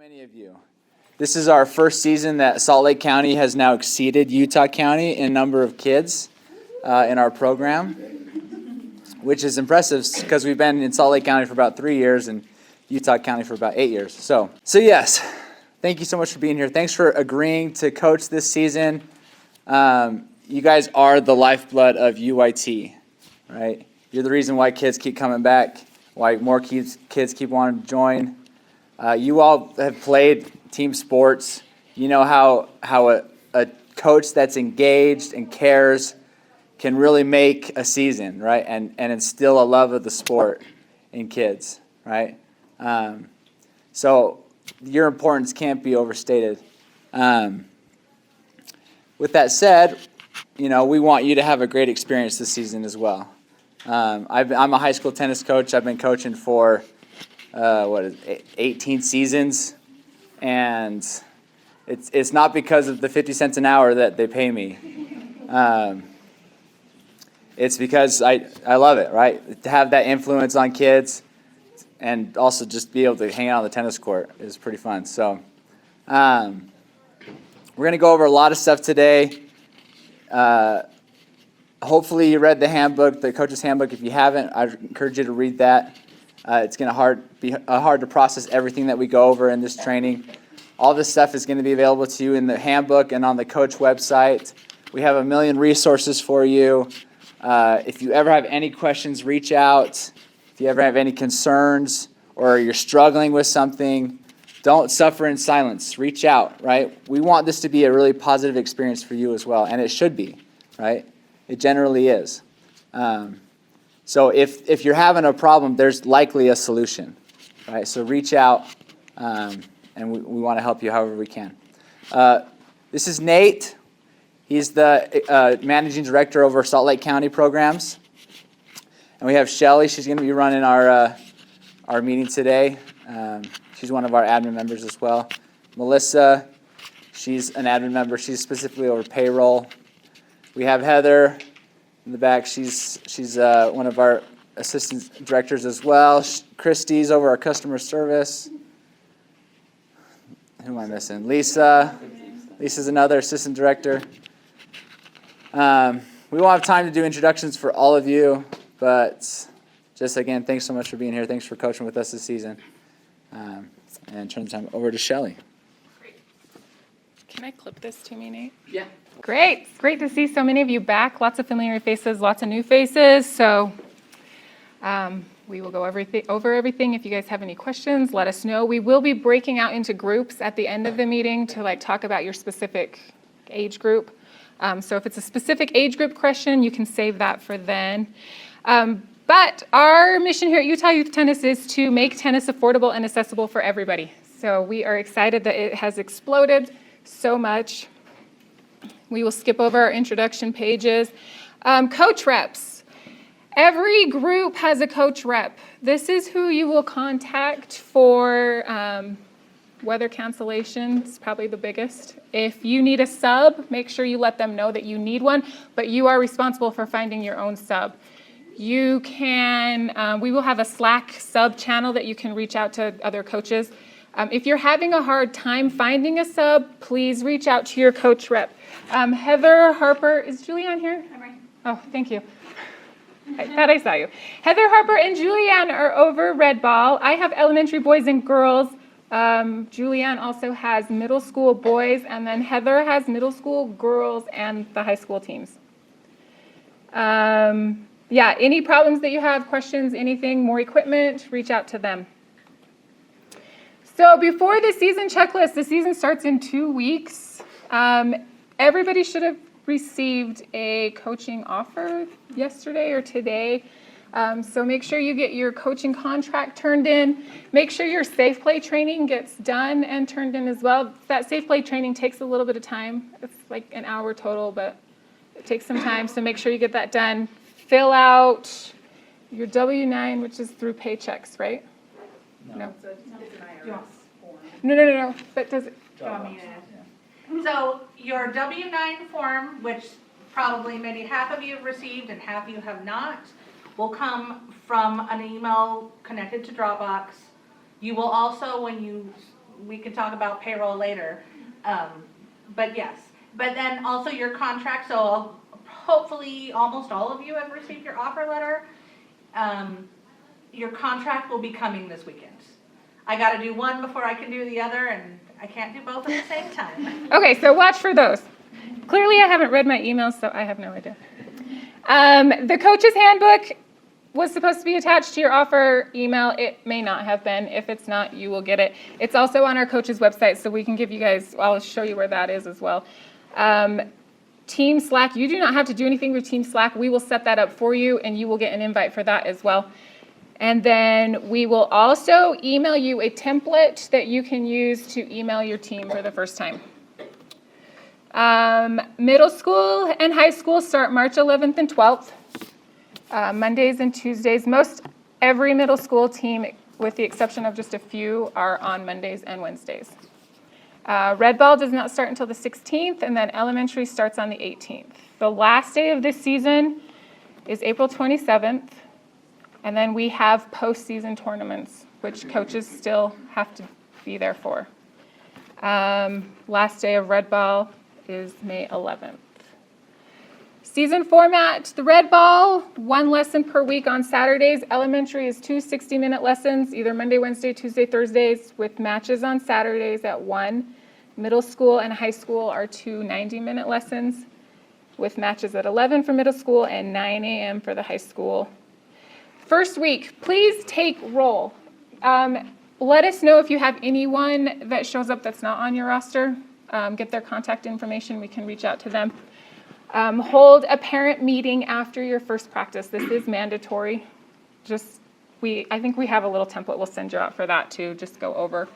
Many of you. This is our first season that Salt Lake County has now exceeded Utah County in number of kids in our program, which is impressive because we've been in Salt Lake County for about 3 years and Utah County for about 8 years. So yes, thank you so much for being here. Thanks for agreeing to coach this season. You guys are the lifeblood of UIT, right? You're the reason why kids keep coming back, why more kids keep wanting to join. You all have played team sports. You know how a coach that's engaged and cares can really make a season, right? And instill a love of the sport in kids, right? So your importance can't be overstated. With that said, we want you to have a great experience this season as well. I'm a high school tennis coach. I've been coaching for 18 seasons, and it's not because of the 50 cents an hour that they pay me. It's because I love it, right? To have that influence on kids and also just be able to hang out on the tennis court is pretty fun. So we're going to go over a lot of stuff today. Hopefully you read the handbook, the coach's handbook. If you haven't, I encourage you to read that. It's going to be hard to process everything that we go over in this training. All this stuff is going to be available to you in the handbook and on the coach website. We have a million resources for you. If you ever have any questions, reach out. If you ever have any concerns or you're struggling with something, don't suffer in silence. Reach out, right? We want this to be a really positive experience for you as well, and it should be, right? It generally is. So if you're having a problem, there's likely a solution, right? So reach out, and we want to help you however we can. This is Nate. He's the managing director over Salt Lake County programs. And we have Shelly. She's going to be running our meeting today. She's one of our admin members as well. Melissa, she's an admin member. She's specifically over payroll. We have Heather in the back. She's one of our assistant directors as well. Christy's over our customer service. Who am I missing? Lisa. Lisa's another assistant director. We won't have time to do introductions for all of you, but just again, thanks so much for being here. Thanks for coaching with us this season. And turn the time over to Shelly. Great. Can I clip this to me, Nate? Yeah. Great. It's great to see so many of you back. Lots of familiar faces, lots of new faces. So we will go over everything. If you guys have any questions, let us know. We will be breaking out into groups at the end of the meeting to talk about your specific age group. So if it's a specific age group question, you can save that for then. But our mission here at Utah Youth Tennis is to make tennis affordable and accessible for everybody. So we are excited that it has exploded so much. We will skip over our introduction pages. Coach reps. Every group has a coach rep. This is who you will contact for weather cancellation. It's probably the biggest. If you need a sub, make sure you let them know that you need one, but you are responsible for finding your own sub. You can, we will have a Slack sub channel that you can reach out to other coaches. If you're having a hard time finding a sub, please reach out to your coach rep. Heather Harper, is Julianne here? I'm right. Oh, thank you. I thought I saw you. Heather Harper and Julianne are over Red Ball. I have elementary boys and girls. Julianne also has middle school boys, and then Heather has middle school girls and the high school teams. Yeah, any problems that you have, questions, anything, more equipment, reach out to them. So before the season checklist, the season starts in 2 weeks. Everybody should have received a coaching offer yesterday or today. So make sure you get your coaching contract turned in. Make sure your safe play training gets done and turned in as well. That safe play training takes a little bit of time. It's like an hour total, but it takes some time. So make sure you get that done. Fill out your W-9, which is through paychecks, right? No. No. But does it? So your W-9 form, which probably maybe half of you have received and half you have not, will come from an email connected to Dropbox. You will also, when you we can talk about payroll later. But yes, but then also your contract, so hopefully almost all of you have received your offer letter. Your contract will be coming this weekend. I gotta do one before I can do the other, and I can't do both at the same time. Okay, so watch for those. Clearly, I haven't read my emails, so I have no idea. The coach's handbook was supposed to be attached to your offer email. It may not have been. If it's not, you will get it. It's also on our coach's website, so we can give you guys, I'll show you where that is as well. Team Slack, you do not have to do anything with Team Slack. We will set that up for you, and you will get an invite for that as well. And then we will also email you a template that you can use to email your team for the first time. Middle school and high school start March 11th and 12th. Mondays and Tuesdays. Most every middle school team, with the exception of just a few, are on Mondays and Wednesdays. Red ball does not start until the 16th, and then elementary starts on the 18th. The last day of this season is April 27th, and then we have postseason tournaments, which coaches still have to be there for. Last day of red ball is May 11th. Season format, the red ball, 1 lesson per week on Saturdays. Elementary is 2 60-minute lessons, either Monday, Wednesday, Tuesday, Thursdays, with matches on Saturdays at 1. Middle school and high school are 2 90-minute lessons, with matches at 11 for middle school and 9 a.m. for the high school. First week, please take roll. Let us know if you have anyone that shows up that's not on your roster. Get their contact information. We can reach out to them. Hold a parent meeting after your first practice. This is mandatory. I think we have a little template we'll send you out for that too. Just go over.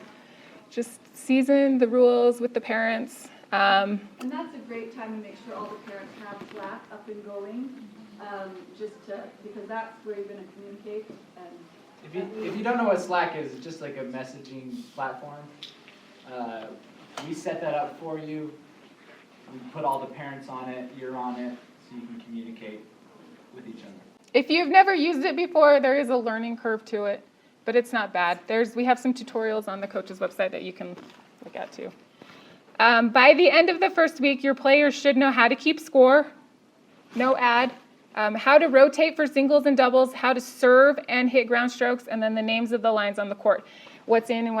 Just season the rules with the parents. And that's a great time to make sure all the parents have Slack up and going, because that's where you're going to communicate. And If you don't know what Slack is, it's just like a messaging platform. We set that up for you. We put all the parents on it, you're on it, so you can communicate with each other. If you've never used it before, there is a learning curve to it, but it's not bad. We have some tutorials on the coach's website that you can look at too. By the end of the first week, your players should know how to keep score, no ad, how to rotate for singles and doubles, how to serve and hit ground strokes, and then the names of the lines on the court. What's in and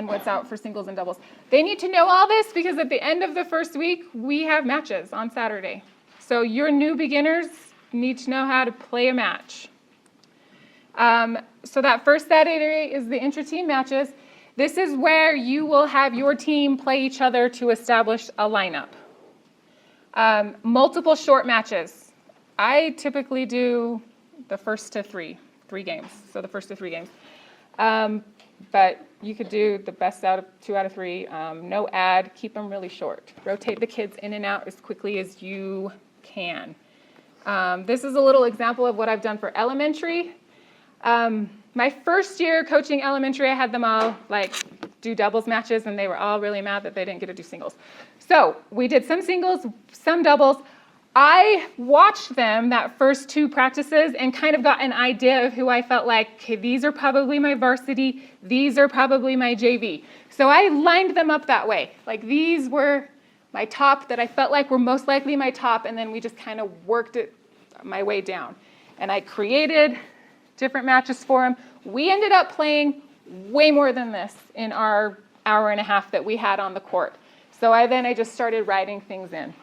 what's out for singles and doubles. They need to know all this because at the end of the first week, we have matches on Saturday. So your new beginners need to know how to play a match. So that first Saturday is the intra-team matches. This is where you will have your team play each other to establish a lineup. Multiple short matches. I typically do the first to three games. So the first to 3 games. But you could do the best out of 2 out of 3. No ad, keep them really short. Rotate the kids in and out as quickly as you can. This is a little example of what I've done for elementary. My first year coaching elementary, I had them all do doubles matches, and they were all really mad that they didn't get to do singles. So we did some singles, some doubles. I watched them that first 2 practices and kind of got an idea of who I felt like, okay, these are probably my varsity, these are probably my JV. So I lined them up that way. These were my top that I felt like were most likely my top, and then we just kind of worked it my way down. And I created different matches for them. We ended up playing way more than this in our hour and a half that we had on the court. So I just started writing things in.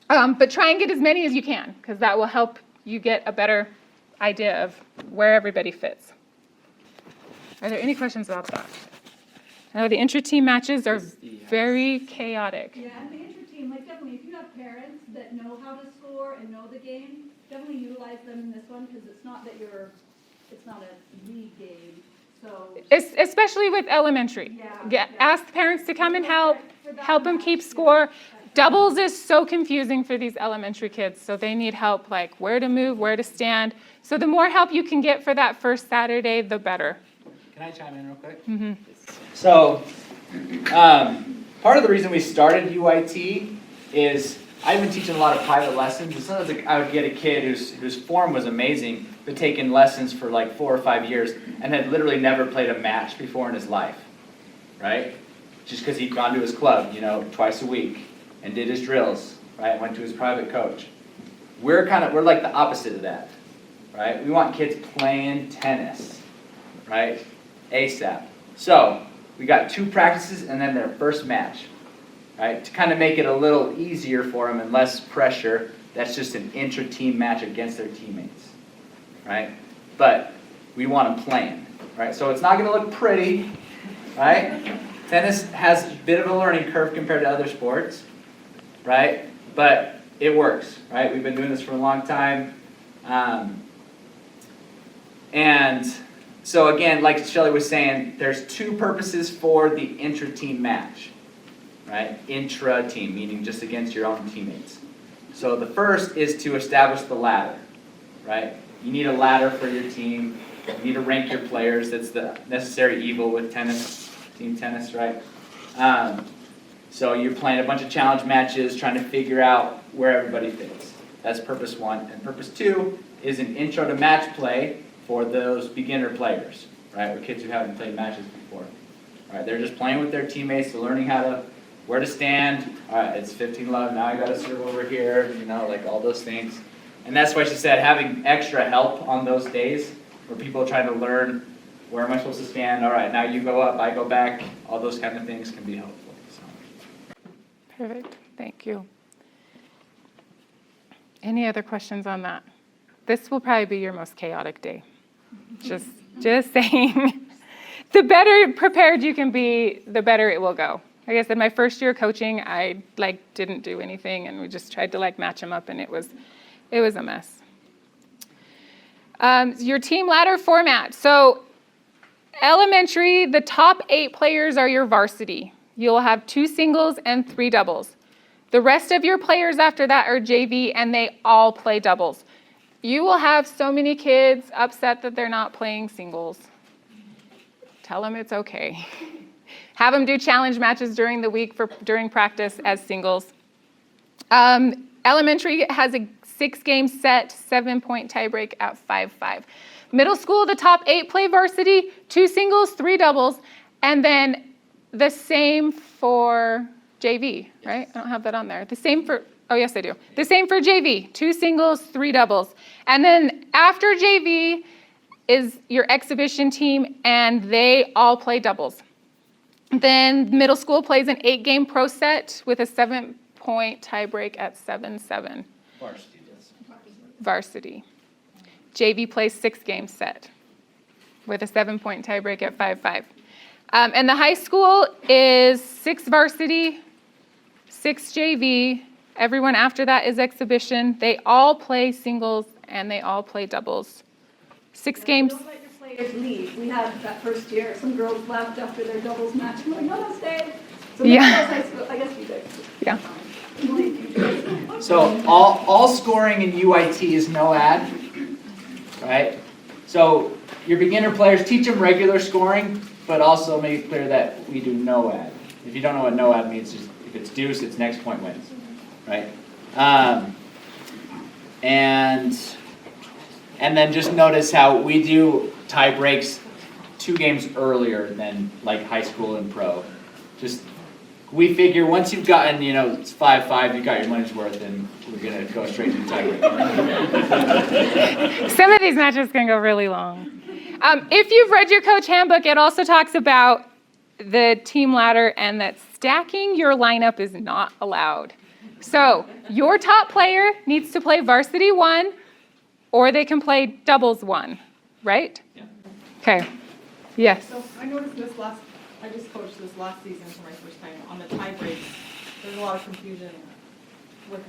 But try and get as many as you can, because that will help you get a better idea of where everybody fits. Are there any questions about that? I know the intra-team matches are very chaotic. Yeah, and the intra-team, definitely, if you have parents that know how to score and know the game, definitely utilize them in this one, because it's not a league game. So Especially with elementary. Yeah. Ask parents to come and help them keep score. Doubles is so confusing for these elementary kids, so they need help, where to move, where to stand. So the more help you can get for that first Saturday, the better. Can I chime in real quick? Mm-hmm. So, part of the reason we started UIT is I've been teaching a lot of private lessons, and sometimes I would get a kid whose form was amazing, but taken lessons for 4 or 5 years and had literally never played a match before in his life, right? just because he'd gone to his club, twice a week and did his drills, right? Went to his private coach. We're like the opposite of that, right? We want kids playing tennis, right? ASAP. So we got 2 practices and then their first match, right? To kind of make it a little easier for them and less pressure. That's just an intra-team match against their teammates, right? But we want them playing, right? So it's not going to look pretty, right? Tennis has a bit of a learning curve compared to other sports, right? But it works, right? We've been doing this for a long time. And so again, like Shelly was saying, there's 2 purposes for the intra-team match, right? Intra-team, meaning just against your own teammates. So the first is to establish the ladder, right? You need a ladder for your team. You need to rank your players. That's the necessary evil with tennis, team tennis, right? So you're playing a bunch of challenge matches, trying to figure out where everybody fits. That's purpose 1. And purpose 2 is an intro to match play for those beginner players, right? Or kids who haven't played matches before. Right? They're just playing with their teammates, they're learning where to stand. All right, it's 15-love, now I got to serve over here, like all those things. And that's why she said having extra help on those days where people are trying to learn, where am I supposed to stand? All right, now you go up, I go back. All those kind of things can be helpful. So. Perfect. Thank you. Any other questions on that? This will probably be your most chaotic day. Just saying. The better prepared you can be, the better it will go. Like I said, my first year coaching, I didn't do anything, and we just tried to match them up, and it was a mess. Your team ladder format. So elementary, the top 8 players are your varsity. You'll have 2 singles and 3 doubles. The rest of your players after that are JV, and they all play doubles. You will have so many kids upset that they're not playing singles. Tell them it's okay. Have them do challenge matches during the week during practice as singles. Elementary has a 6-game set, 7-point tiebreak at 5-5. Middle school, the top 8 play varsity, 2 singles, 3 doubles, and then the same for JV, right? I don't have that on there. The same for, oh yes I do. The same for JV, 2 singles, 3 doubles. And then after JV is your exhibition team, and they all play doubles. Then middle school plays an 8-game pro set with a 7-point tiebreak at 7-7. Varsity does. Varsity. JV plays 6-game set with a 7-point tiebreak at 5-5. And the high school is 6 varsity, 6 JV. Everyone after that is exhibition. They all play singles and they all play doubles. 6 games. Don't let your players leave. We had that first year, some girls left after their doubles match. We're like, no, stay. So Yeah. high school, I guess you guys. Yeah. So all scoring in UIT is no ad, right? So your beginner players, teach them regular scoring, but also make it clear that we do no ad. If you don't know what no ad means, just if it's deuce, it's next point wins, right? And then just notice how we do tie breaks 2 games earlier than like high school and pro. Just we figure once you've gotten, it's 5-5, you got your money's worth, and we're gonna go straight to the tie break. Some of these matches can go really long. If you've read your coach handbook, it also talks about the team ladder and that stacking your lineup is not allowed. So your top player needs to play varsity 1, or they can play doubles 1, right? Yeah. Okay. Yes. So I noticed I just coached this last season for my first time on the tie breaks. There's a lot of confusion with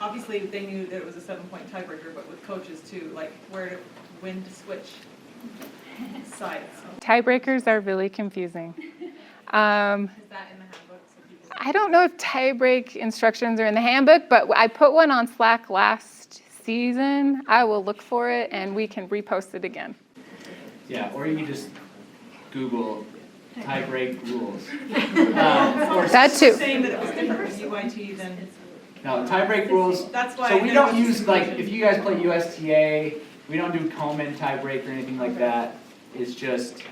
obviously they knew that it was a 7-point tiebreaker, but with coaches too, when to switch sides. So. Tiebreakers are really confusing. Is that in the handbook? So people... I don't know if tiebreak instructions are in the handbook, but I put one on Slack last season. I will look for it and we can repost it again. Yeah, or you can just Google tie-break rules. That too. Saying that it was different with UIT than... No, tie-break rules. That's why. So we don't use, if you guys play USTA, we don't do Coleman tie-break or anything like that. It's just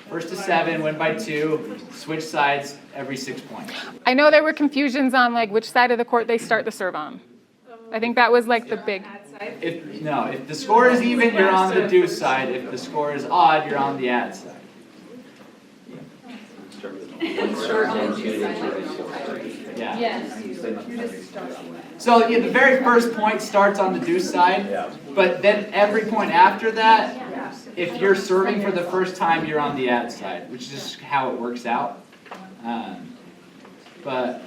first to 7, win by 2, switch sides, every 6 points. I know there were confusions on like which side of the court they start the serve on. I think that was like the big. If the score is even, you're on the do side. If the score is odd, you're on the add side. Yeah. Yes. So yeah, the very first point starts on the do side, but then every point after that, if you're serving for the first time, you're on the add side, which is just how it works out. But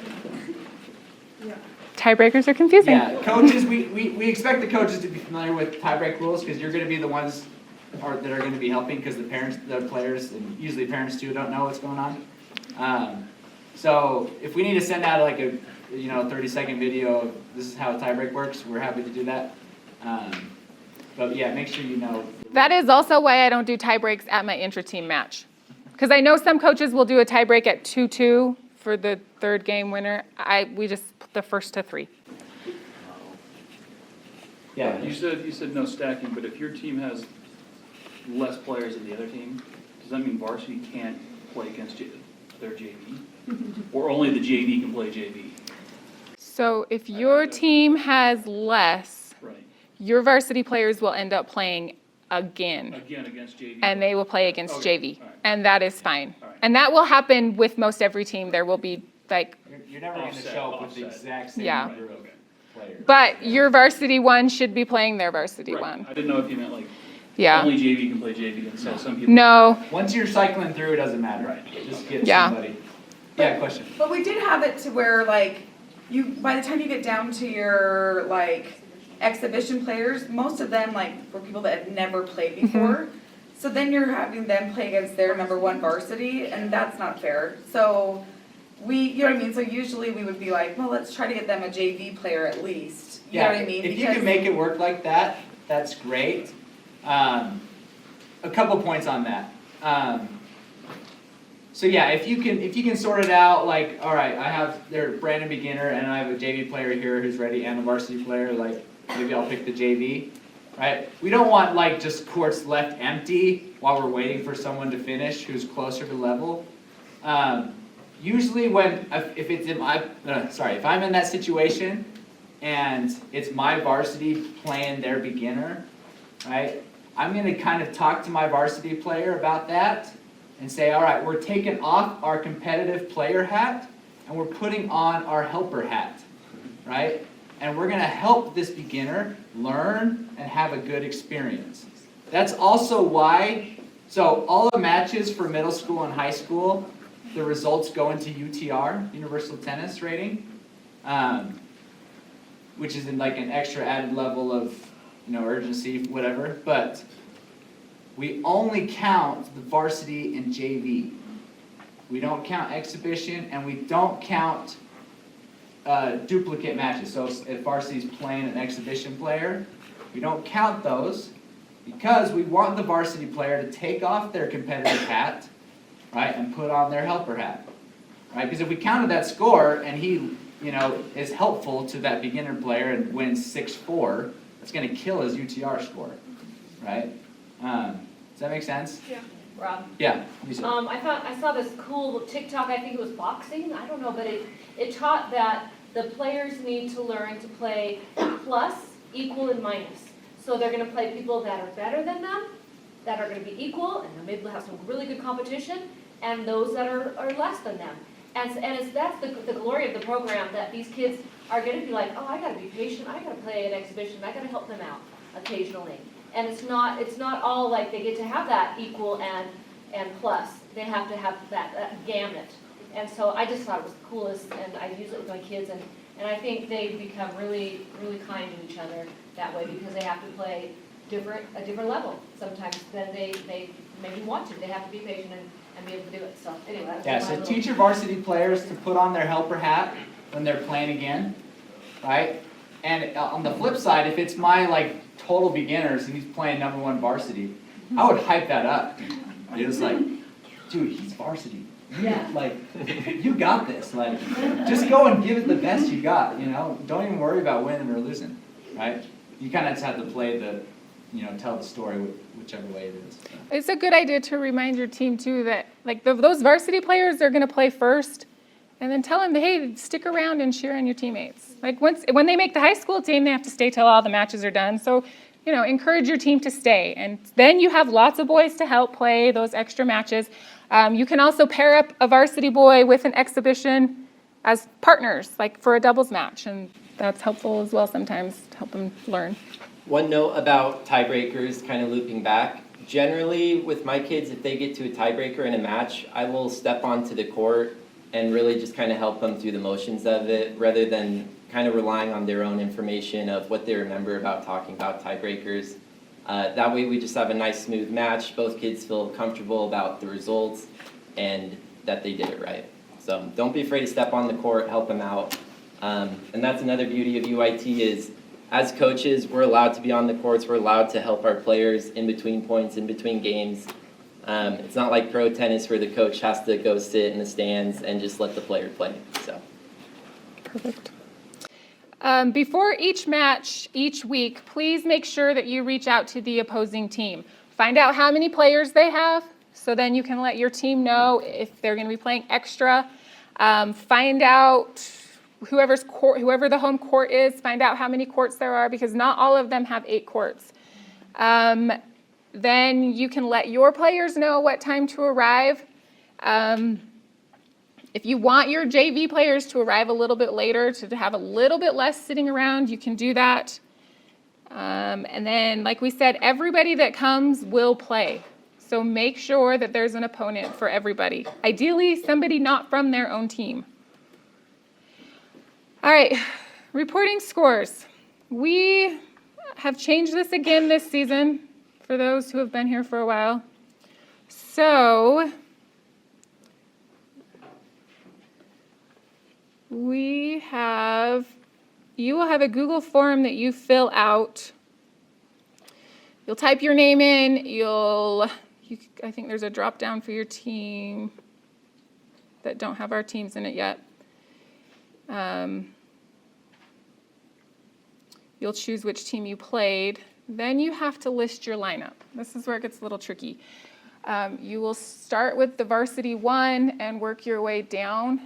Tiebreakers are confusing. yeah, coaches, we expect the coaches to be familiar with tiebreak rules because you're going to be the ones that are going to be helping because the players, and usually parents too, don't know what's going on. So if we need to send out like a 30-second video of this is how a tiebreak works, we're happy to do that. But yeah, make sure you know. That is also why I don't do tie breaks at my intra-team match. Because I know some coaches will do a tie break at 2-2 for the third game winner. We just put the first to 3. Yeah. You said no stacking, but if your team has less players than the other team, does that mean varsity can't play against their JV? Or only the JV can play JV? So if your team has less, Right. your varsity players will end up playing again. Again, against JV? And they will play against Okay, JV. all right. And that is fine. All right. And that will happen with most every team. There will be like, You're never going to show up with the exact same Yeah. number of players. but your varsity one should be playing their varsity Right. one. I didn't know if you meant like Yeah. only JV can play JV, and so some people. No. Once you're cycling through, it doesn't matter. Right. Just get Yeah. somebody. Yeah, question. But we did have it to where like by the time you get down to your like exhibition players, most of them like were people that had never played before. So then you're having them play against their number one varsity, and that's not fair. So you know what I mean? So usually we would be like, well, let's try to get them a JV player at least. You know what I mean? If you can make it work like that, that's great. A couple points on that. So yeah, if you can sort it out, like, all right, I have their Brandon beginner and I have a JV player here who's ready and a varsity player, like maybe I'll pick the JV, right? We don't want like just courts left empty while we're waiting for someone to finish who's closer to level. Usually if I'm in that situation and it's my varsity playing their beginner, right? I'm gonna kind of talk to my varsity player about that and say, all right, we're taking off our competitive player hat and we're putting on our helper hat, right? And we're gonna help this beginner learn and have a good experience. That's also why, so all the matches for middle school and high school, the results go into UTR, Universal Tennis Rating, which is in like an extra added level of, urgency, whatever, but we only count the varsity and JV. We don't count exhibition, and we don't count duplicate matches. So if varsity's playing an exhibition player, we don't count those because we want the varsity player to take off their competitive hat, right, and put on their helper hat, right? Because if we counted that score and he, is helpful to that beginner player and wins 6-4, that's going to kill his UTR score, right? Does that make sense? Yeah. Rob, Yeah, Lisa. I saw this cool TikTok, I think it was boxing, I don't know, but it taught that the players need to learn to play plus, equal, and minus. So they're gonna play people that are better than them, that are gonna be equal, and then maybe they'll have some really good competition, and those that are less than them. That's the glory of the program, that these kids are gonna be like, oh, I gotta be patient, I gotta play an exhibition, I gotta help them out occasionally. And it's not all like they get to have that equal and plus. They have to have that gamut. And so I just thought it was the coolest, and I use it with my kids, and I think they become really, really kind to each other that way because they have to play a different level sometimes than they maybe want to. They have to be patient and be able to do it. So anyway, that's Yeah, my so little- teach your varsity players to put on their helper hat when they're playing again, right? And on the flip side, if it's my total beginners and he's playing number one varsity, I would hype that up. You're just like, dude, he's varsity. You got this. Just go and give it the best you got, Don't even worry about winning or losing, right? You kind of just have to play tell the story whichever way it is. So. It's a good idea to remind your team too that those varsity players are going to play first, And then tell them, hey, stick around and cheer on your teammates. Like when they make the high school team, they have to stay till all the matches are done. So, encourage your team to stay. And then you have lots of boys to help play those extra matches. You can also pair up a varsity boy with an exhibition as partners, like for a doubles match. And that's helpful as well sometimes to help them learn. One note about tiebreakers, kind of looping back. Generally, with my kids, if they get to a tiebreaker in a match, I will step onto the court and really just kind of help them through the motions of it, rather than kind of relying on their own information of what they remember about talking about tiebreakers. That way we just have a nice smooth match. Both kids feel comfortable about the results and that they did it right. So don't be afraid to step on the court, help them out. And that's another beauty of UIT is, as coaches, we're allowed to be on the courts. We're allowed to help our players in between points, in between games. It's not like pro tennis where the coach has to go sit in the stands and just let the player play. So. Perfect. Before each match, each week, please make sure that you reach out to the opposing team. Find out how many players they have, so then you can let your team know if they're going to be playing extra. Find out whoever the home court is, find out how many courts there are, because not all of them have 8 courts. Then you can let your players know what time to arrive. If you want your JV players to arrive a little bit later, to have a little bit less sitting around, you can do that. And then, like we said, everybody that comes will play. So make sure that there's an opponent for everybody. Ideally, somebody not from their own team. All right, reporting scores. We have changed this again this season for those who have been here for a while. So you will have a Google form that you fill out. You'll type your name in. I think there's a drop down for your team that don't have our teams in it yet. You'll choose which team you played. Then you have to list your lineup. This is where it gets a little tricky. You will start with the varsity 1 and work your way down.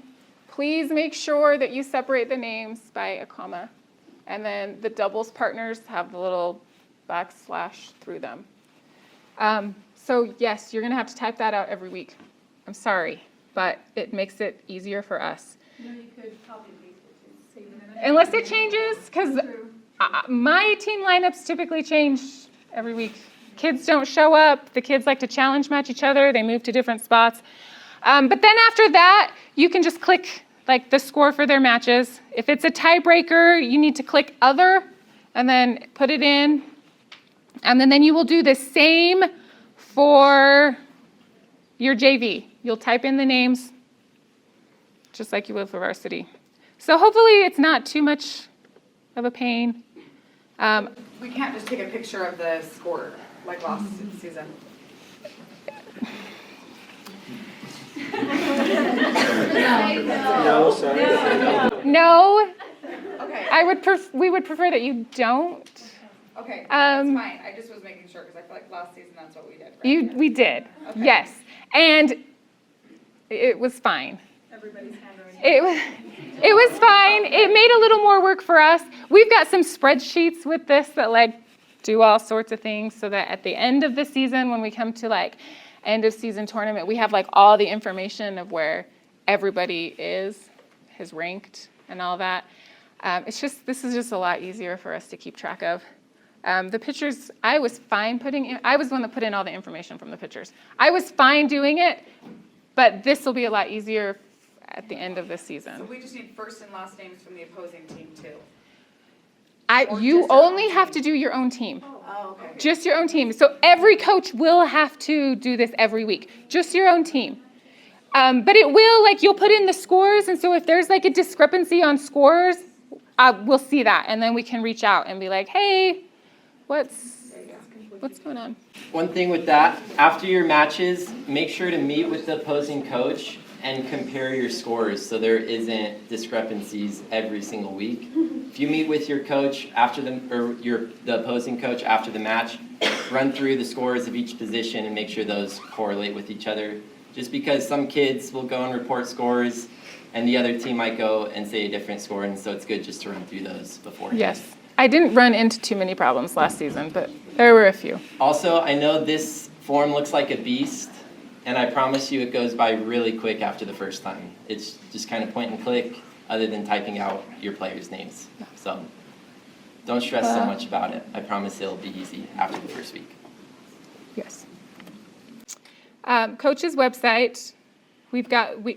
Please make sure that you separate the names by a comma. And then the doubles partners have the little backslash through them. So yes, you're going to have to type that out every week. I'm sorry, but it makes it easier for us. You could copy and paste it too. Save it in it. Unless it changes, because my team lineups typically change every week. Kids don't show up. The kids like to challenge match each other. They move to different spots. But then after that, you can just click like the score for their matches. If it's a tiebreaker, you need to click other and then put it in. And then you will do the same for your JV. You'll type in the names just like you would for varsity. So hopefully it's not too much of a pain. We can't just take a picture of the score like last season. No, sorry. No, Okay. we would prefer that you don't. Okay. That's fine. I just was making sure because I feel like last season that's what we did. Right? We did, Okay. yes, and it was fine. Everybody's handwriting. It was fine. It made a little more work for us. We've got some spreadsheets with this that do all sorts of things, so that at the end of the season, when we come to end of season tournament, we have all the information of where everybody is ranked and all that. This is just a lot easier for us to keep track of. The pictures, I was fine I was the one that put in all the information from the pictures. I was fine doing it, but this will be a lot easier at the end of the season. So we just need first and last names from the opposing team too. You just our only own have team? to do your own team. Oh, okay. Just your own team. So every coach will have to do this every week. Just your own team. But it will, you'll put in the scores, and so if there's a discrepancy on scores, we'll see that, and then we can reach out and be like, hey, what's going on? One thing with that, after your matches, make sure to meet with the opposing coach and compare your scores so there isn't discrepancies every single week. If you meet with your coach after the opposing coach after the match, run through the scores of each position and make sure those correlate with each other. Just because some kids will go and report scores and the other team might go and say a different score, and so it's good just to run through those before. Yes. I didn't run into too many problems last season, but there were a few. Also, I know this form looks like a beast, and I promise you it goes by really quick after the first time. It's just kind of point and click, other than typing out your players' names. So don't stress so much about it. I promise it'll be easy after the first week. Yes. Coach's website.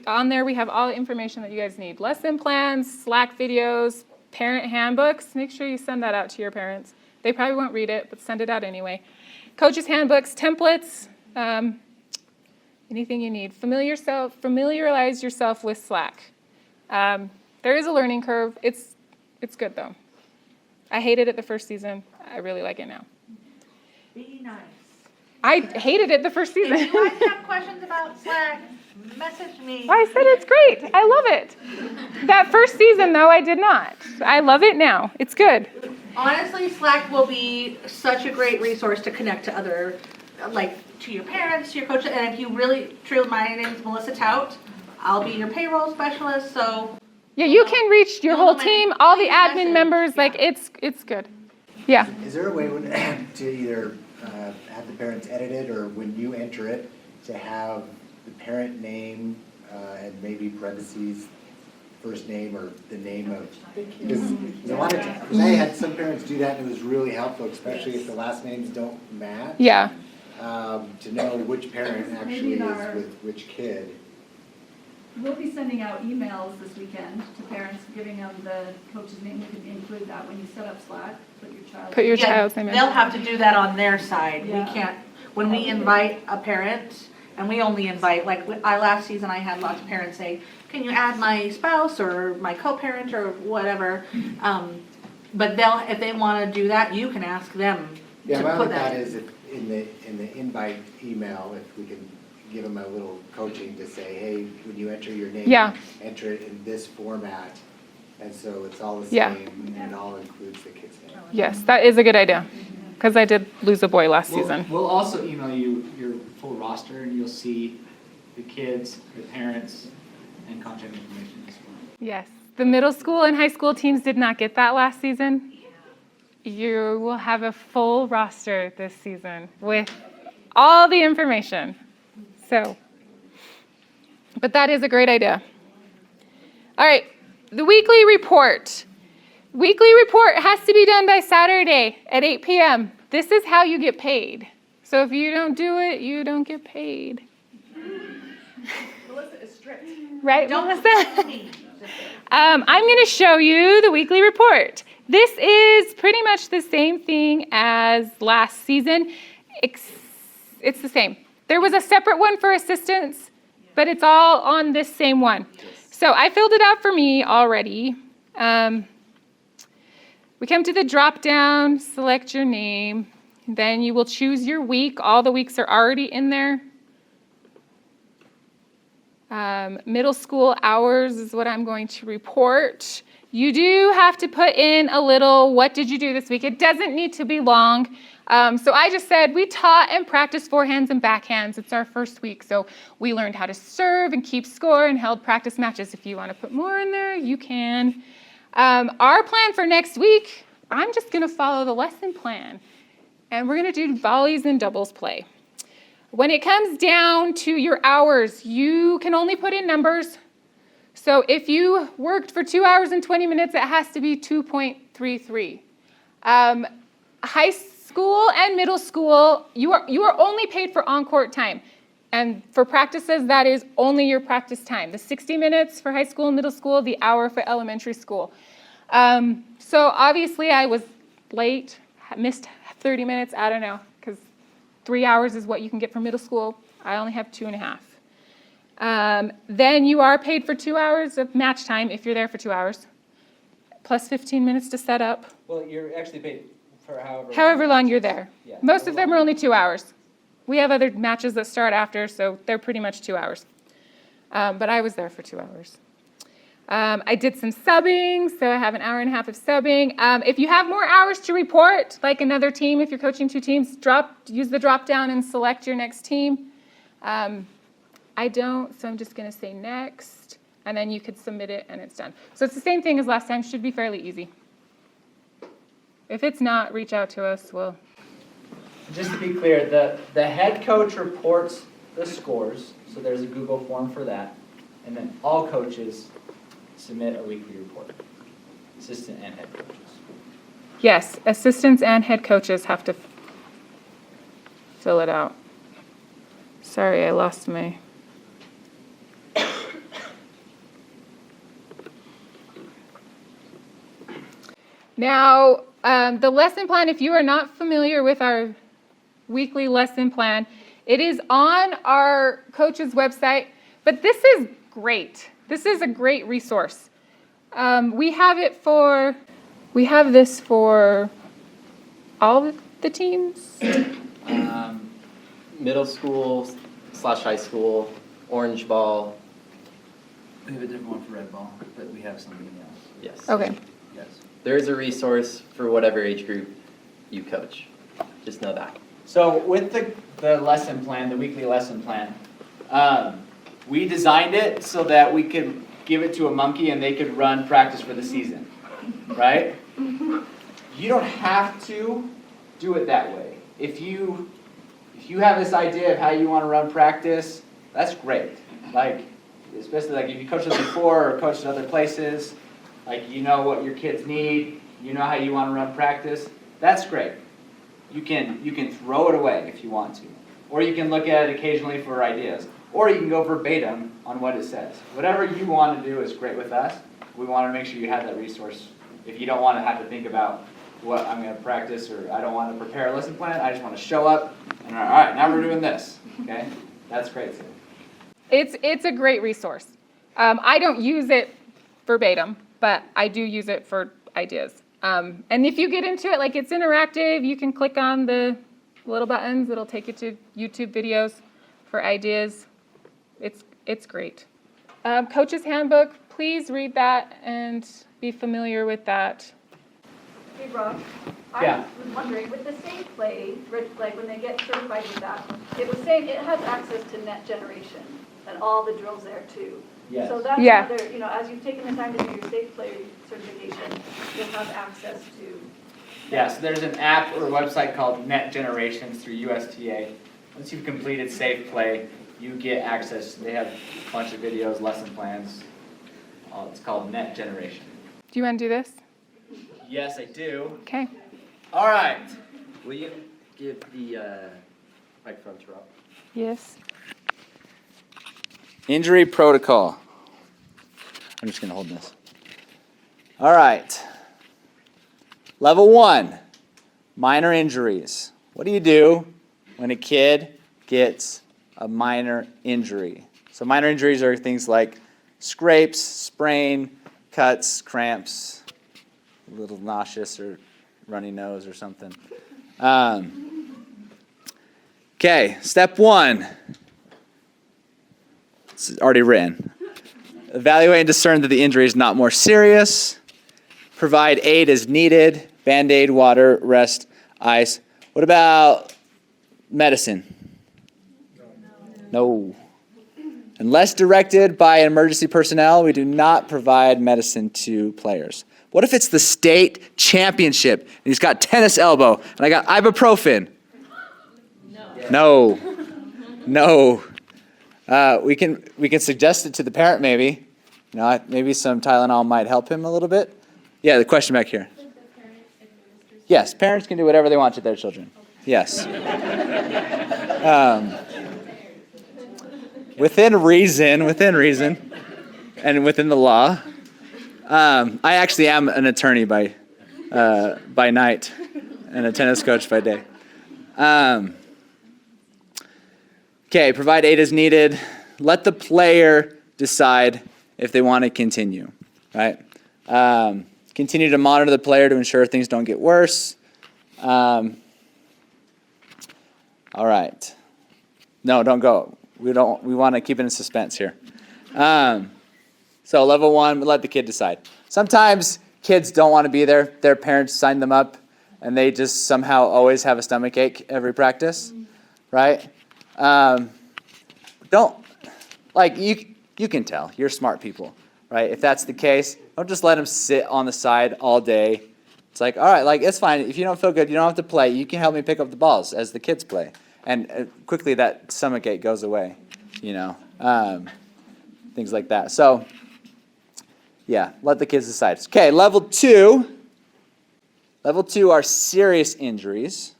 On there we have all the information that you guys need. Lesson plans, Slack videos, parent handbooks. Make sure you send that out to your parents. They probably won't read it, but send it out anyway. Coach's handbooks, templates, anything you need. Familiarize yourself with Slack. There is a learning curve. It's good though. I hated it the first season. I really like it now. Be nice. I hated it the first season. If you guys have questions about Slack, message me. I said it's great. I love it. That first season, though, I did not. I love it now. It's good. Honestly, Slack will be such a great resource to connect to other, like to your parents, to your coaches, and if you really, truly, my name's Melissa Tout. I'll be your payroll specialist, so. Yeah, you can reach your whole team, all the admin members. Like it's good. Yeah. Is there a way to either have the parents edit it, or when you enter it, to have the parent name and maybe parentheses, first name or the name of? Because I had some parents do that, and it was really helpful, especially if the last names don't match. Yeah. To know which parent actually is with which kid. We'll be sending out emails this weekend to parents, giving them the coach's name. You can include that when you set up Slack, Put your Yeah, child's name in. they'll have to do that on their side. We Yeah. can't, when we invite a parent, and we only invite, like, last season I had lots of parents say, can you add my spouse or my co-parent or whatever? But if they wanna do that, you can ask them Yeah, to my put other thought that. is if in the invite email, if we can give them a little coaching to say, hey, when you enter your name, Yeah. enter it in this format, and so it's all the Yeah. same, and it all includes the kid's name. Yes, that is a good idea. Because I did lose a boy last season. We'll also email you your full roster, and you'll see the kids, the parents, and contact information as well. Yes. The middle school and high school teams did not get that last season. You will have a full roster this season with all the information. So, but that is a great idea. All right, the weekly report. Weekly report has to be done by Saturday at 8 p.m. This is how you get paid. So if you don't do it, you don't get paid. Melissa is strict. Right, Don't Melissa? me. I'm going to show you the weekly report. This is pretty much the same thing as last season. It's the same. There was a separate one for assistants, but it's all on this same one. So I filled it out for me already. We come to the drop down, select your name. Then you will choose your week. All the weeks are already in there. Middle school hours is what I'm going to report. You do have to put in a little, what did you do this week? It doesn't need to be long. So I just said we taught and practiced forehands and backhands. It's our first week. So we learned how to serve and keep score and held practice matches. If you want to put more in there, you can. Our plan for next week, I'm just going to follow the lesson plan. And we're going to do volleys and doubles play. When it comes down to your hours, you can only put in numbers. So if you worked for 2 hours and 20 minutes, it has to be 2.33. High school and middle school, you are only paid for on-court time. And for practices, that is only your practice time. The 60 minutes for high school and middle school, the hour for elementary school. So obviously I was late, missed 30 minutes, I don't know, because 3 hours is what you can get for middle school. I only have 2.5. Then you are paid for 2 hours of match time if you're there for 2 hours, plus 15 minutes to set up. Well, you're actually paid for However long you're there. Yeah, Most of them are only 2 hours. We have other matches that start after, so they're pretty much 2 hours. But I was there for 2 hours. I did some subbing, so I have an hour and a half of subbing. If you have more hours to report, like another team, if you're coaching 2 teams, use the drop down and select your next team. I don't, so I'm just going to say next. and then you could submit it and it's done. So it's the same thing as last time, should be fairly easy. If it's not, reach out to us, we'll. Just to be clear, the head coach reports the scores, so there's a Google form for that. And then all coaches submit a weekly report, assistant and head coaches. Yes, assistants and head coaches have to fill it out. Sorry, I lost my. Now, the lesson plan, if you are not familiar with our weekly lesson plan, it is on our coach's website, but this is great. This is a great resource. We have this for all of the teams. Middle school / high school, orange ball, We have a different one for red ball, but we have something else. yes. Okay. Yes. There is a resource for whatever age group you coach. Just know that. So with the lesson plan, the weekly lesson plan, we designed it so that we could give it to a monkey and they could run practice for the season, right? You don't have to do it that way. If you have this idea of how you want to run practice, that's great. Like, especially like if you coached it before or coached at other places, like you know what your kids need, you know how you want to run practice, that's great. You can throw it away if you want to. Or you can look at it occasionally for ideas. Or you can go verbatim on what it says. Whatever you want to do is great with us. We want to make sure you have that resource. If you don't want to have to think about what I'm going to practice, or I don't want to prepare a lesson plan, I just want to show up and all right, now we're doing this. Okay? That's great too. It's a great resource. I don't use it verbatim, but I do use it for ideas. And if you get into it, like it's interactive, you can click on the little buttons. It'll take you to YouTube videos for ideas. It's great. Coach's Handbook, please read that and be familiar with that. Hey, Rob, Yeah. I was wondering, with the safe play, like when they get certified with that, it was saying it has access to net generation and all the drills there too. Yes. So that's Yeah. another, as you've taken the time to do your safe play certification, you'll have access to. Yeah, so there's an app or a website called Net Generations through USTA. Once you've completed Safe Play, you get access. They have a bunch of videos, lesson plans. It's called Net Generation. Do you want to do this? Yes, I do. Okay. All right. Will you give the microphone to Rob? Yes. Injury protocol. I'm just going to hold this. All right. Level 1, minor injuries. What do you do when a kid gets a minor injury? So minor injuries are things like scrapes, sprain, cuts, cramps, a little nauseous or runny nose or something. Okay, step 1. It's already written. Evaluate and discern that the injury is not more serious. Provide aid as needed. Band-aid, water, rest, ice. What about medicine? No. Unless directed by emergency personnel, we do not provide medicine to players. What if it's the state championship and he's got tennis elbow and I got ibuprofen? No. No. We can suggest it to the parent maybe. Maybe some Tylenol might help him a little bit. Yeah, the question back here. Yes, parents can do whatever they want to their children. Yes. Within reason, and within the law. I actually am an attorney by night and a tennis coach by day. Okay, provide aid as needed. Let the player decide if they want to continue, right? Continue to monitor the player to ensure things don't get worse. All right. No, don't go. We want to keep it in suspense here. So level 1, let the kid decide. Sometimes kids don't want to be there. Their parents signed them up, and they just somehow always have a stomach ache every practice, right? You You can tell. You're smart people, right? If that's the case, don't just let them sit on the side all day. It's like, all right, like, it's fine. If you don't feel good, you don't have to play. You can help me pick up the balls as the kids play. And quickly that stomachache goes away, you know, things like that. So, yeah, let the kids decide. Okay, level 2. Level 2 are serious injuries.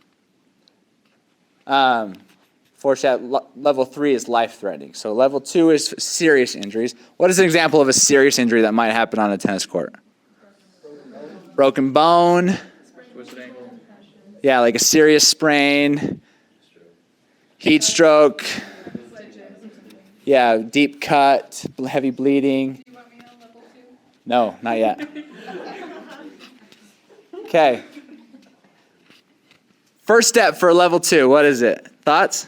Fortunately, level 3 is life-threatening. So level 2 is serious injuries. What is an example of a serious injury that might happen on a tennis court? Broken bone. Twisted ankle. Yeah, like a serious sprain. Heat stroke. Yeah, deep cut, heavy bleeding. No, not yet. Okay. First step for level 2, what is it? Thoughts?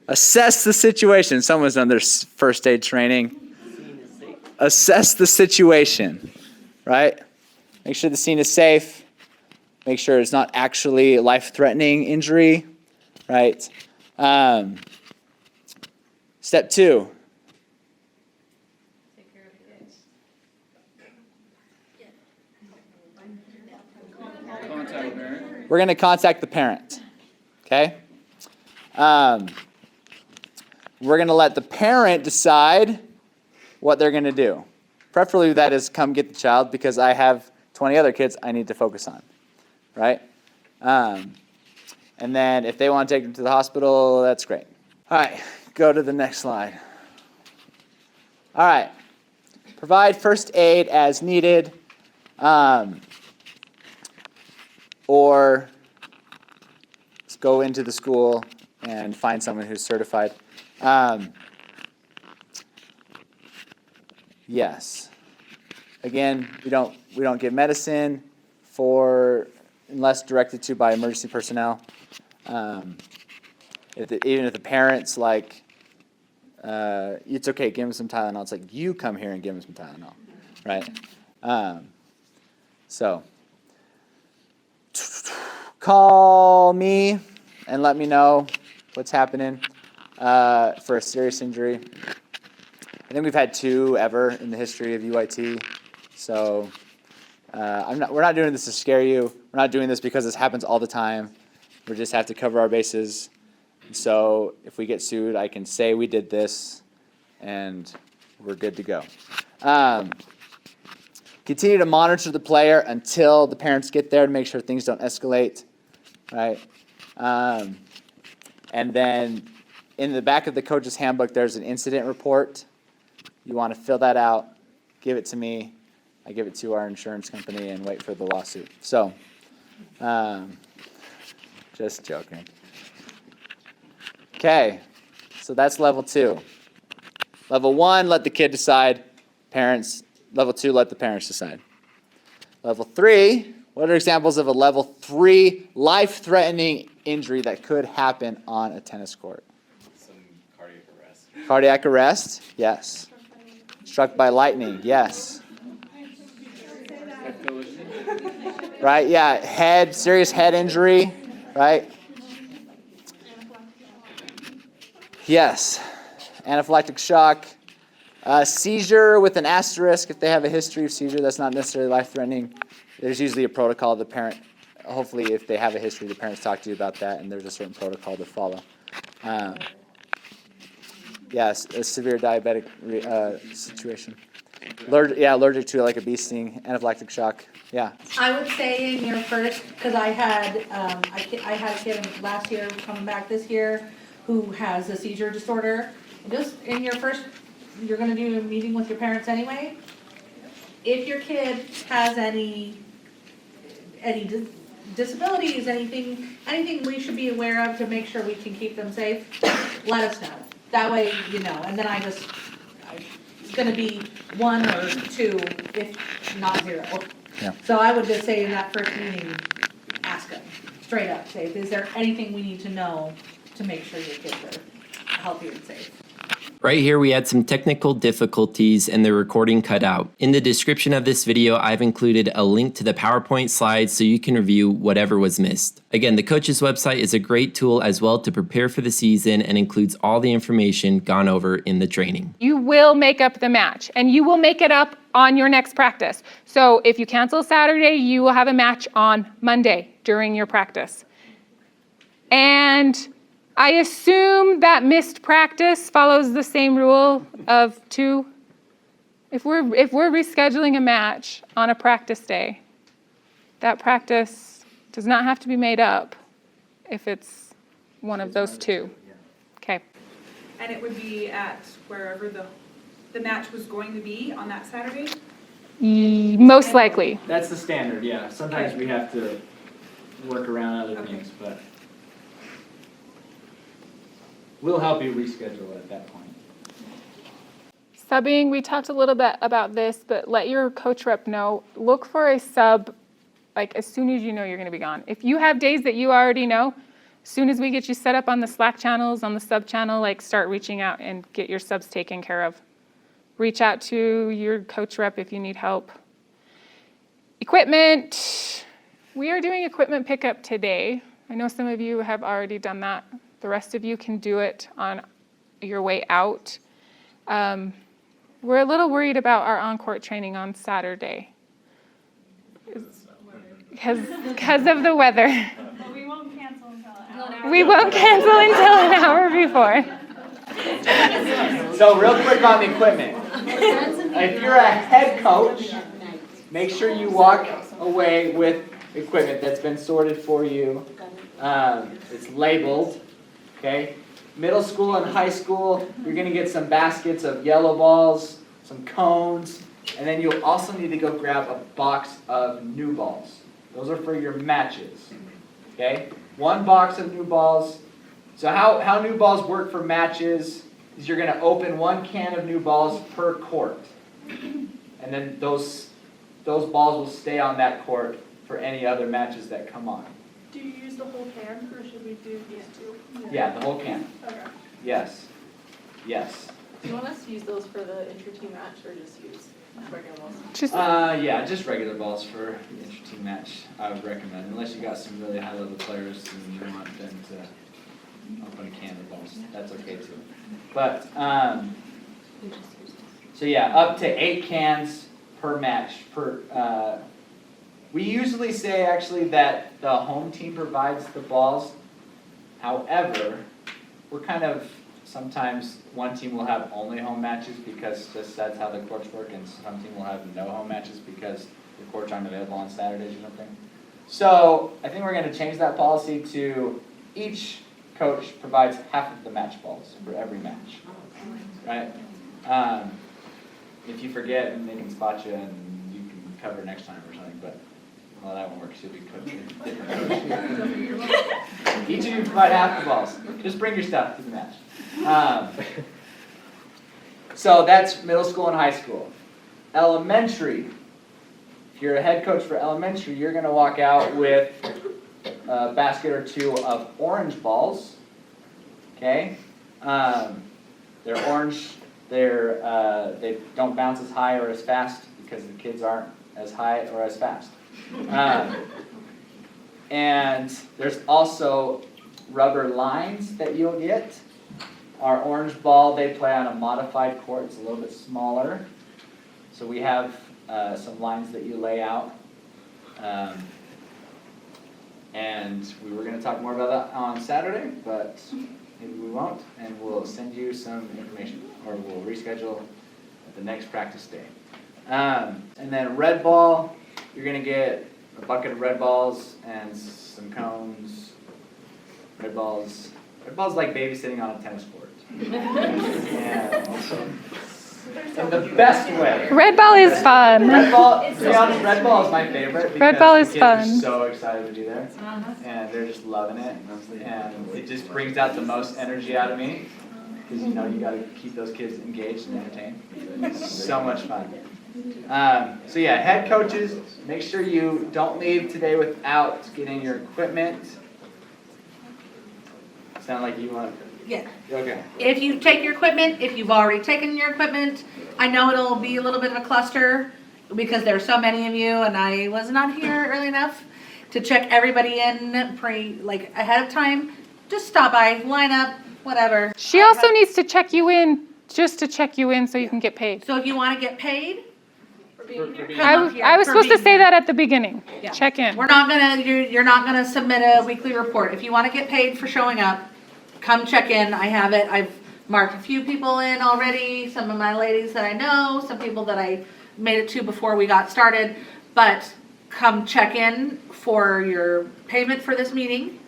Assess the situation. Someone's done their first aid training. Assess the situation, right? Make sure the scene is safe. Make sure it's not actually a life-threatening injury, right? Step 2. Contact parent. We're going to contact the parent, okay? We're going to let the parent decide what they're going to do. Preferably that is come get the child because I have 20 other kids I need to focus on, right? And then if they want to take them to the hospital, that's great. All right, go to the next slide. All right, provide first aid as needed. Or just go into the school and find someone who's certified. Yes. Again, we don't give medicine unless directed to by emergency personnel. Even if the parents like, it's okay, give him some Tylenol. It's like you come here and give him some Tylenol, right? So. Call me and let me know what's happening for a serious injury. I think we've had 2 ever in the history of UIT. So we're not doing this to scare you. We're not doing this because this happens all the time. We just have to cover our bases. So if we get sued, I can say we did this, and we're good to go. Continue to monitor the player until the parents get there to make sure things don't escalate, right? And then in the back of the coach's handbook, there's an incident report. You want to fill that out, give it to me. I give it to our insurance company and wait for the lawsuit. So, just joking. Okay, so that's level 2. Level 1, let the kid decide. Parents. Level 2, let the parents decide. Level 3, what are examples of a level 3 life-threatening injury that could happen on a tennis court? Some cardiac arrest. Cardiac arrest, yes. Struck by lightning, yes. Head collision. Right, yeah, serious head injury, right? Yes. Anaphylactic shock. Seizure with an asterisk. If they have a history of seizure, that's not necessarily life-threatening. There's usually a protocol. The parent, hopefully, if they have a history, the parents talk to you about that, and there's a certain protocol to follow. Yes, a severe diabetic situation. Allergic to like a bee sting, anaphylactic shock. Yeah. I would say in your first, because I had a kid last year coming back this year who has a seizure disorder. Just in your first, you're going to do a meeting with your parents anyway. If your kid has any disabilities, anything we should be aware of to make sure we can keep them safe, let us know. That way, you know. And then it's going to be 1 or 2, if not 0. Yeah. So I would just say in that first meeting, ask them straight up. Say, is there anything we need to know to make sure your kids are healthy and safe? Right here we had some technical difficulties and the recording cut out. In the description of this video, I've included a link to the PowerPoint slides so you can review whatever was missed. Again, the coach's website is a great tool as well to prepare for the season and includes all the information gone over in the training. You will make up the match, and you will make it up on your next practice. So if you cancel Saturday, you will have a match on Monday during your practice. And I assume that missed practice follows the same rule of 2. If we're rescheduling a match on a practice day, that practice does not have to be made up if it's one of those 2. Okay. And it would be at wherever the match was going to be on that Saturday? Most likely. That's the standard, yeah. Sometimes we have to work around other Okay. things, but we'll help you reschedule at that point. Subbing, we talked a little bit about this, but let your coach rep know. Look for a sub like as soon as you know you're going to be gone. If you have days that you already know, as soon as we get you set up on the Slack channels, on the sub channel, like start reaching out and get your subs taken care of. Reach out to your coach rep if you need help. Equipment. We are doing equipment pickup today. I know some of you have already done that. The rest of you can do it on your way out. We're a little worried about our on-court training on Saturday because of the weather. But we won't cancel until an hour. We won't cancel until an hour before. So real quick on the equipment. If you're a head coach, make sure you walk away with equipment that's been sorted for you. It's labeled, okay? Middle school and high school, you're gonna get some baskets of yellow balls, some cones, and then you'll also need to go grab a box of new balls. Those are for your matches, okay? 1 box of new balls. So how new balls work for matches is you're gonna open 1 can of new balls per court. And then those balls will stay on that court for any other matches that come on. Do you use the whole can, or should we do these 2? Yeah, the whole can. Okay. Yes. Yes. Do you want us to use those for the inter-team match or just use regular balls? Just Yeah, just regular balls for the inter-team match, I would recommend, unless you got some really high-level players and you want them to open a can of balls. That's okay too. But, so yeah, up to 8 cans per match. We usually say actually that the home team provides the balls. However, we're kind of, sometimes one team will have only home matches because just that's how the courts work, and some team will have no home matches because the courts aren't available on Saturdays or something. So I think we're going to change that policy to each coach provides half of the match balls for every match, right? If you forget, and they can spot you and you can cover next time or something, but well, that won't work, so you'll be coaching different coach. Each of you provide half the balls. Just bring your stuff to the match. So that's middle school and high school. Elementary. If you're a head coach for elementary, you're going to walk out with a basket or 2 of orange balls. Okay? They're orange. They don't bounce as high or as fast because the kids aren't as high or as fast. And there's also rubber lines that you'll get. Our orange ball, they play on a modified court. It's a little bit smaller. So we have some lines that you lay out. And we were going to talk more about that on Saturday, but maybe we won't. And we'll send you some information, or we'll reschedule at the next practice day. And then red ball, you're going to get a bucket of red balls and some cones. Red balls like babysitting on a tennis court. And the best way. red ball is fun. Red ball, to be honest, red ball is my favorite Red ball because is the kids fun. are so excited to be there. And they're just loving it. And it just brings out the most energy out of me. Because you know you got to keep those kids engaged and entertained. So much fun. So yeah, head coaches, make sure you don't leave today without getting your equipment. Sound like you want Yeah. Okay. If you take your equipment, if you've already taken your equipment, I know it'll be a little bit of a cluster because there's so many of you and I was not here early enough to check everybody in ahead of time. Just stop by, line up, whatever. She also needs to check you in, just to check you in so you can get paid. So if you want to get paid, I was for supposed to being say here. that at the beginning. Yeah. Check in. We're not gonna, you're not gonna submit a weekly report. If you wanna get paid for showing up, come check in. I have it. I've marked a few people in already, some of my ladies that I know, some people that I made it to before we got started. But come check in for your payment for this meeting.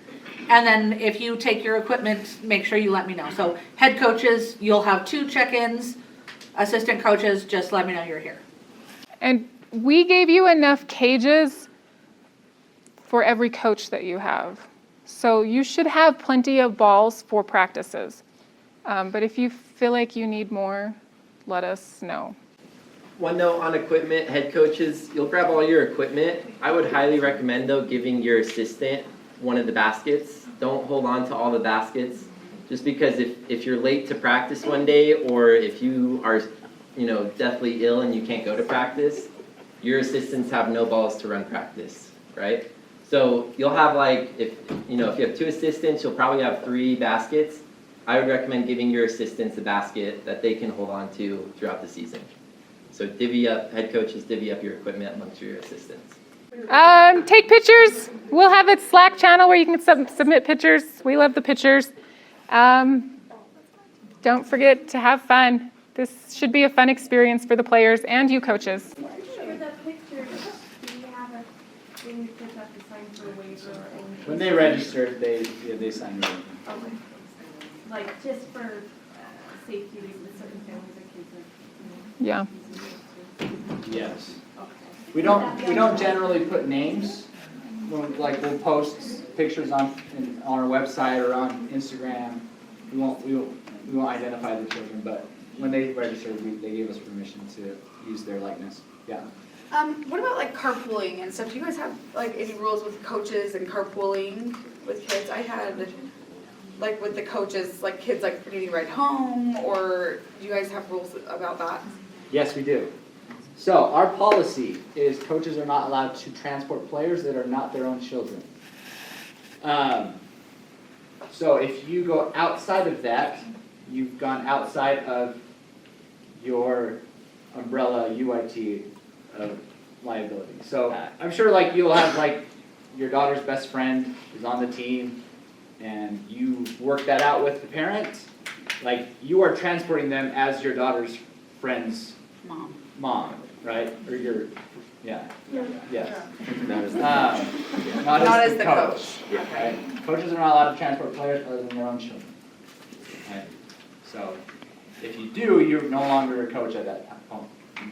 And then if you take your equipment, make sure you let me know. So head coaches, you'll have 2 check-ins. Assistant coaches, just let me know you're here. And we gave you enough cages for every coach that you have. So you should have plenty of balls for practices. But if you feel like you need more, let us know. One note on equipment, head coaches, you'll grab all your equipment. I would highly recommend though giving your assistant one of the baskets. Don't hold on to all the baskets. Just because if you're late to practice one day or if you are deathly ill and you can't go to practice, your assistants have no balls to run practice, right? So you'll have if you have 2 assistants, you'll probably have 3 baskets. I would recommend giving your assistants a basket that they can hold on to throughout the season. So head coaches divvy up your equipment amongst your assistants. Take pictures. We'll have a Slack channel where you can submit pictures. We love the pictures. Don't forget to have fun. This should be a fun experience for the players and you coaches. For the pictures, do you have a thing kids have to sign for a waiver or anything? When they register, they sign it. Okay. Like just for safety reasons, certain families or kids are, Yeah. Yes. okay. We don't generally put names. We'll post pictures on our website or on Instagram. We won't identify the children, but when they register, they gave us permission to use their likeness. Yeah. What about carpooling and stuff? Do you guys have any rules with coaches and carpooling with kids? I had with the coaches, kids needing a ride home, or do you guys have rules about that? Yes, we do. So our policy is coaches are not allowed to transport players that are not their own children. So if you go outside of that, you've gone outside of your umbrella UIT liability. So I'm sure you'll have your daughter's best friend is on the team and you work that out with the parent. You are transporting them as your daughter's friend's mom, right? Or yes. Not as the coach. Right? Coaches are not allowed to transport players other than their own children. Right? So if you do, you're no longer a coach at that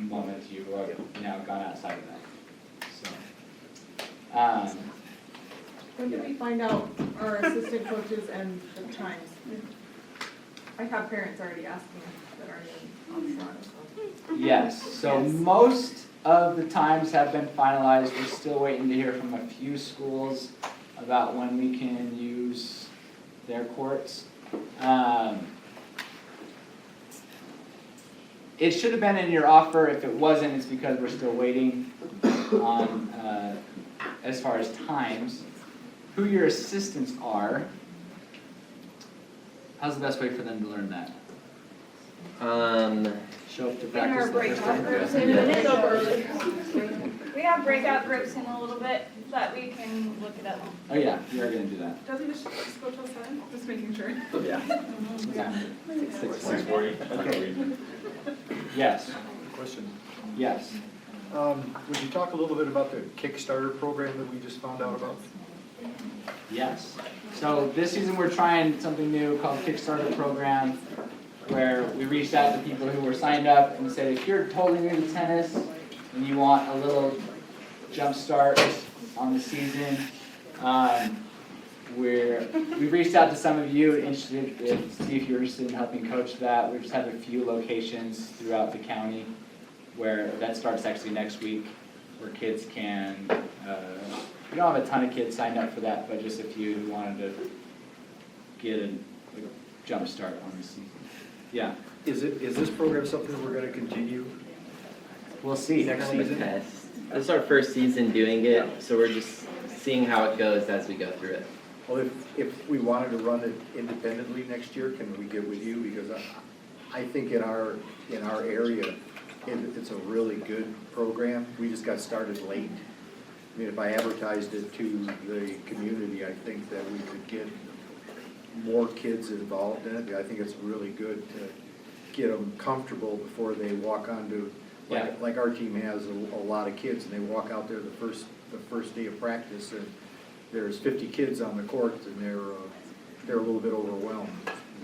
moment. You have now gone outside of that. So, When do we find out our assistant coaches and the times? I have parents already asking that are on Toronto. yes. So most of the times have been finalized. We're still waiting to hear from a few schools about when we can use their courts. It should have been in your offer. If it wasn't, it's because we're still waiting on as far as times. Who your assistants are. How's the best way for them to learn that? Show up to practice the first time? We have breakout groups in a little bit that we can look it up. Oh yeah, you are going to do that. Doesn't this just go till 7? Just making sure. Yeah. 6:40. Okay. Yes. Question. Yes. Would you talk a little bit about the Kickstarter program that we just found out about? Yes. So this season we're trying something new called Kickstarter program, where we reached out to people who were signed up and said, if you're totally new to tennis and you want a little jump start on the season, we reached out to some of you interested to see if you're interested in helping coach that. We just have a few locations throughout the county where that starts actually next week, where kids can, we don't have a ton of kids signed up for that, but just a few who wanted to get a jumpstart on the season. Yeah, Is this program something we're gonna continue? we'll see. Next Kind of a season? test. This is our first season doing it, so we're just seeing how it goes as we go through it. Well, if we wanted to run it independently next year, can we get with you? Because I think in our area, it's a really good program. We just got started late. I mean, if I advertised it to the community, I think that we could get more kids involved in it. I think it's really good to get them comfortable before they walk onto, like our team has a lot of kids, and they walk out there the first day of practice, and there's 50 kids on the court, and they're a little bit overwhelmed.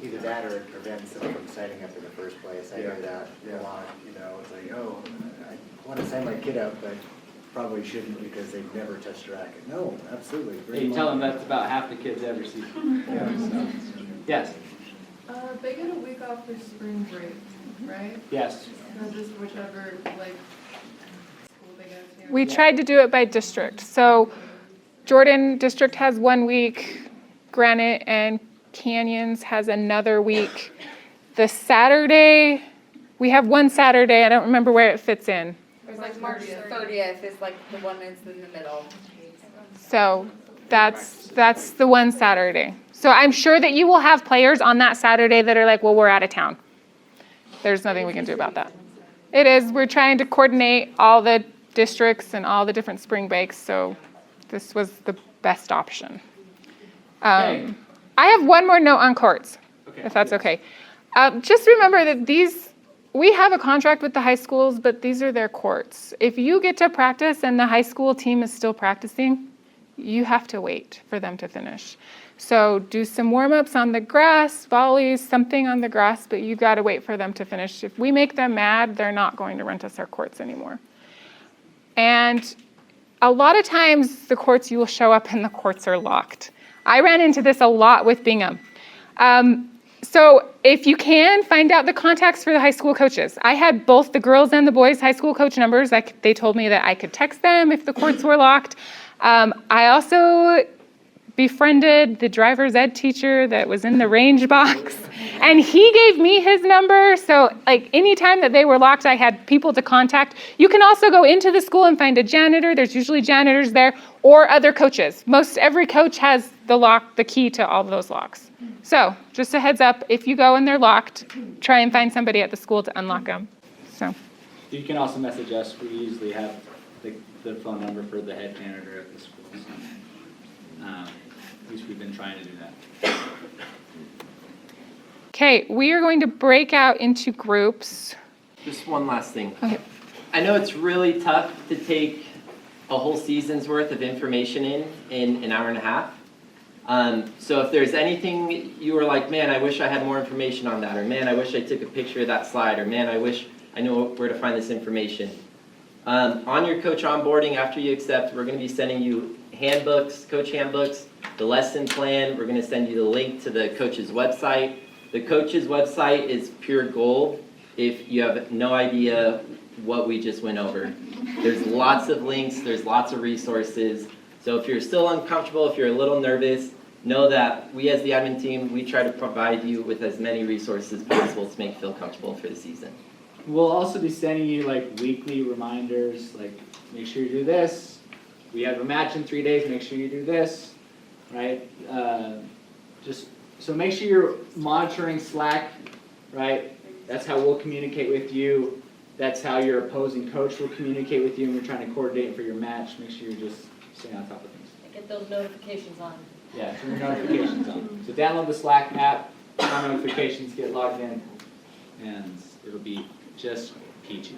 Either that or it prevents them from signing up in the first place. I hear that Yeah. a lot, you know, it's like, oh, I want to sign my kid up, but probably shouldn't because they've never touched a racket. No, absolutely. You tell them that's about half the kids every season. Yeah. Yes, They get a week off for spring break, right? yes. Or just whichever, like, school they go to? We tried to do it by district. So Jordan District has 1 week, Granite and Canyons has another week. The Saturday, we have one Saturday, I don't remember where it fits in. There's like March 30th is like the one that's in the middle. So that's the one Saturday. So I'm sure that you will have players on that Saturday that are like, well, we're out of town. There's nothing we can do about that. It is, we're trying to coordinate all the districts and all the different spring breaks, so this was the best option. Okay. I have one more note on courts, if that's okay. Just remember that we have a contract with the high schools, but these are their courts. If you get to practice and the high school team is still practicing, you have to wait for them to finish. So do some warm-ups on the grass, volleys, something on the grass, but you've got to wait for them to finish. If we make them mad, they're not going to rent us our courts anymore. And a lot of times the courts, you will show up and the courts are locked. I ran into this a lot with Bingham. So if you can, find out the contacts for the high school coaches. I had both the girls and the boys' high school coach numbers. They told me that I could text them if the courts were locked. I also befriended the driver's ed teacher that was in the range box, and he gave me his number. So like anytime that they were locked, I had people to contact. You can also go into the school and find a janitor. There's usually janitors there or other coaches. Every coach has the key to all those locks. So just a heads up, if you go and they're locked, try and find somebody at the school to unlock them. So You can also message us. We usually have the phone number for the head janitor at the school. So, at least we've been trying to do that. okay, we are going to break out into groups. Just one last thing. Okay. I know it's really tough to take a whole season's worth of information in an hour and a half. So if there's anything you were like, man, I wish I had more information on that, or man, I wish I took a picture of that slide, or man, I wish I knew where to find this information. On your coach onboarding, after you accept, we're going to be sending you handbooks, coach handbooks, the lesson plan. We're going to send you the link to the coach's website. The coach's website is pure gold if you have no idea what we just went over. There's lots of links, there's lots of resources. So if you're still uncomfortable, if you're a little nervous, know that we as the admin team, we try to provide you with as many resources as possible to make you feel comfortable for the season. We'll also be sending you like weekly reminders, like make sure you do this. We have a match in 3 days, make sure you do this, right? So make sure you're monitoring Slack, right? That's how we'll communicate with you. That's how your opposing coach will communicate with you, and we're trying to coordinate for your match. Make sure you're just staying on top of things. Get those notifications on. Yeah, turn your notifications on. So download the Slack app, turn on notifications, get logged in, and it'll be just peachy.